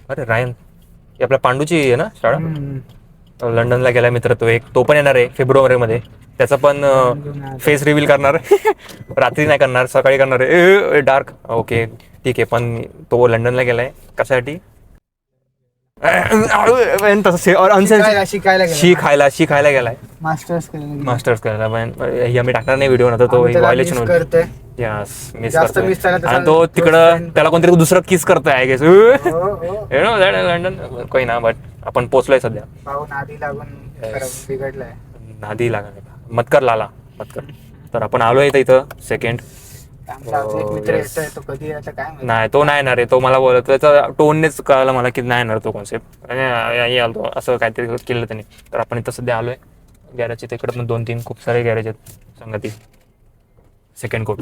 अरे रायन, ही आपल्या पांडूची आहे ना शाळा. लंडनला गेला मित्र तो एक, तो पण येणार आहे फेब्रुवारीमध्ये. त्याचा पण फेस रिव्हील करणार. रात्री नाही करणार, सकाळी करणार आहे. डार्क ओके ठीक आहे, पण तो लंडनला गेलाय कशासाठी? शिकायला गेलाय. मास्टर्स करायला पण हे आम्ही टाकणार नाही व्हिडिओ, नंतर तो व्हायलेशन होईल. यस मिस करतोय आणि तो तिकडं त्याला कोणतरी दुसरं किस करतोय आय गेस. लंडन काही ना, बट आपण पोचलोय सध्या. नादी लागा मतकर लाला मतकर. तर आपण आलोय इथं सेकंड. नाही तो नाही येणार आहे, तो मला बोलत त्याचा टोननेच कळालं मला की नाही येणार तो कॉन्सेप्ट. आलतो असं काहीतरी केलं त्यांनी. तर आपण इथं सध्या आलोय गॅरेजच्या तिकडं पण 2-3 खूप सारे गॅरेज आहेत संगती. Second court